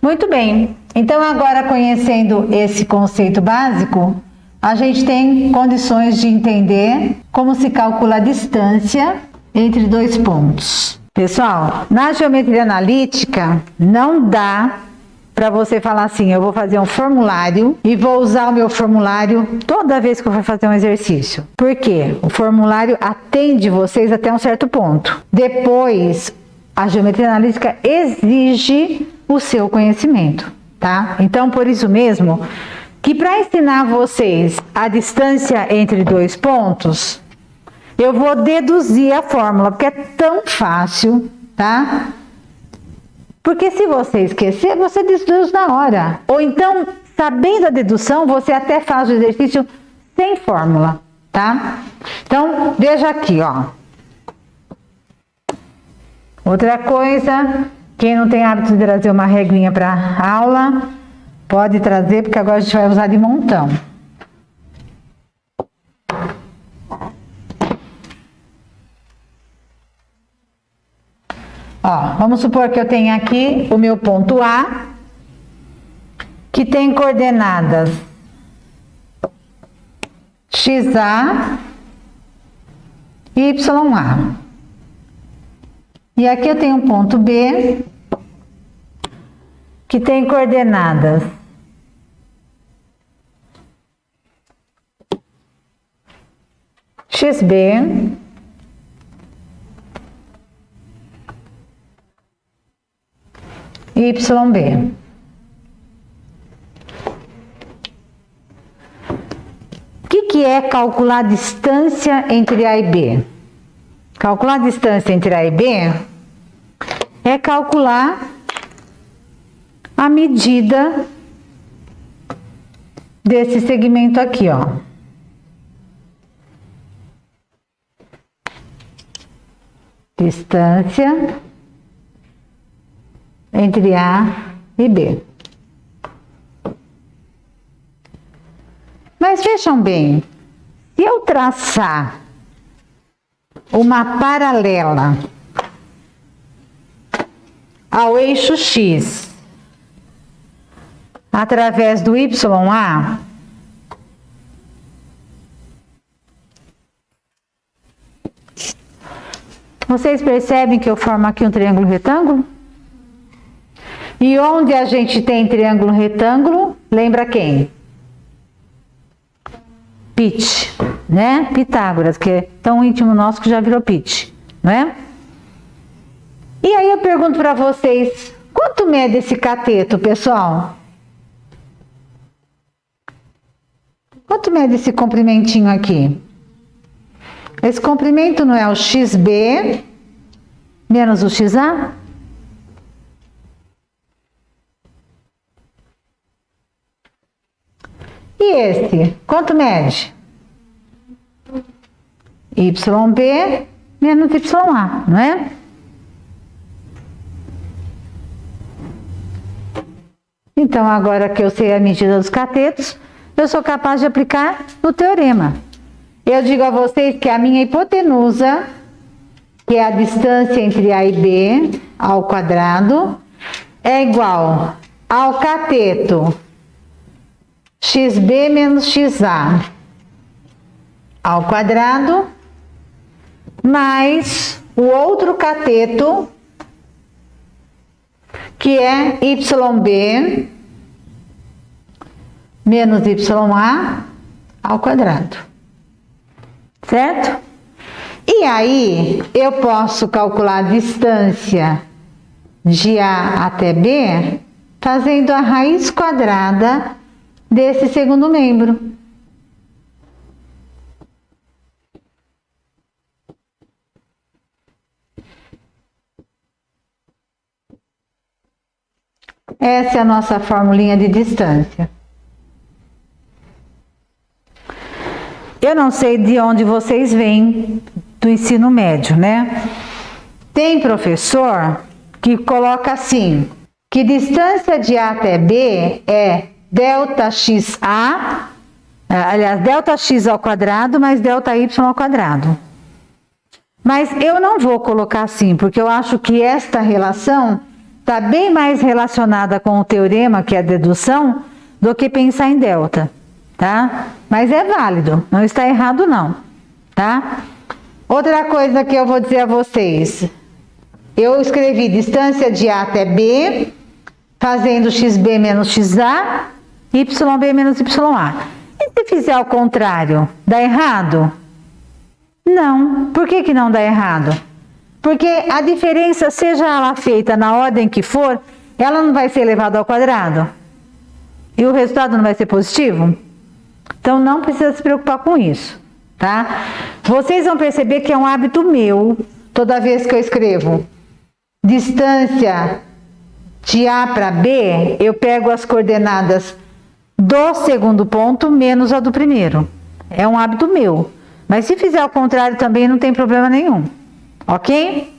Muito bem. Então, agora conhecendo esse conceito básico, a gente tem condições de entender como se calcula a distância entre dois pontos. Pessoal, na geometria analítica, não dá para você falar assim, eu vou fazer um formulário e vou usar o meu formulário toda vez que eu for fazer um exercício. Por quê? O formulário atende vocês até um certo ponto. Depois, a geometria analítica exige o seu conhecimento, tá? Então, por isso mesmo, que para ensinar vocês a distância entre dois pontos, eu vou deduzir a fórmula, porque é tão fácil, tá? Porque se você esquecer, você deduz na hora. Ou então, sabendo a dedução, você até faz o exercício sem fórmula, tá? Então, veja aqui, ó. Outra coisa, quem não tem hábito de trazer uma regrinha para aula, pode trazer, porque agora a gente vai usar de montão. Ó, vamos supor que eu tenha aqui o meu ponto A, que tem coordenadas XA e YA. E aqui eu tenho um ponto B, que tem coordenadas XB e YB. O que é calcular a distância entre A e B? Calcular a distância entre A e B é calcular a medida desse segmento aqui, ó. Distância entre A e B. Mas vejam bem, se eu traçar uma paralela ao eixo X através do YA, vocês percebem que eu formo aqui um triângulo retângulo? E onde a gente tem triângulo retângulo, lembra quem? Pitch, né? Pitágoras, que é tão íntimo nosso que já virou pitch, não é? E aí eu pergunto para vocês, quanto mede esse cateto, pessoal? Quanto mede esse comprimentinho aqui? Esse comprimento não é o XB menos o XA? E esse, quanto mede? YB menos YA, não é? Então, agora que eu sei a medida dos catetos, eu sou capaz de aplicar o teorema. Eu digo a vocês que a minha hipotenusa, que é a distância entre A e B ao quadrado, é igual ao cateto XB menos XA ao quadrado, mais o outro cateto, que é YB menos YA ao quadrado. Certo? E aí, eu posso calcular a distância de A até B fazendo a raiz quadrada desse segundo membro. Essa é a nossa formulinha de distância. Eu não sei de onde vocês vêm do ensino médio, né? Tem professor que coloca assim, que distância de A até B é delta XA, aliás, delta X ao quadrado mais delta Y ao quadrado. Mas eu não vou colocar assim, porque eu acho que esta relação está bem mais relacionada com o teorema, que é a dedução, do que pensar em delta, tá? Mas é válido, não está errado não, tá? Outra coisa que eu vou dizer a vocês, eu escrevi distância de A até B, fazendo xb menos xa, yb menos ya. E se fizer ao contrário, dá errado? Não. Por que que não dá errado? Porque a diferença, seja ela feita na ordem que for, ela não vai ser elevada ao quadrado? E o resultado não vai ser positivo? Então não precisa se preocupar com isso, tá? Vocês vão perceber que é um hábito meu, toda vez que eu escrevo distância de A para B, eu pego as coordenadas do segundo ponto menos a do primeiro. É um hábito meu. Mas se fizer ao contrário também não tem problema nenhum. Ok?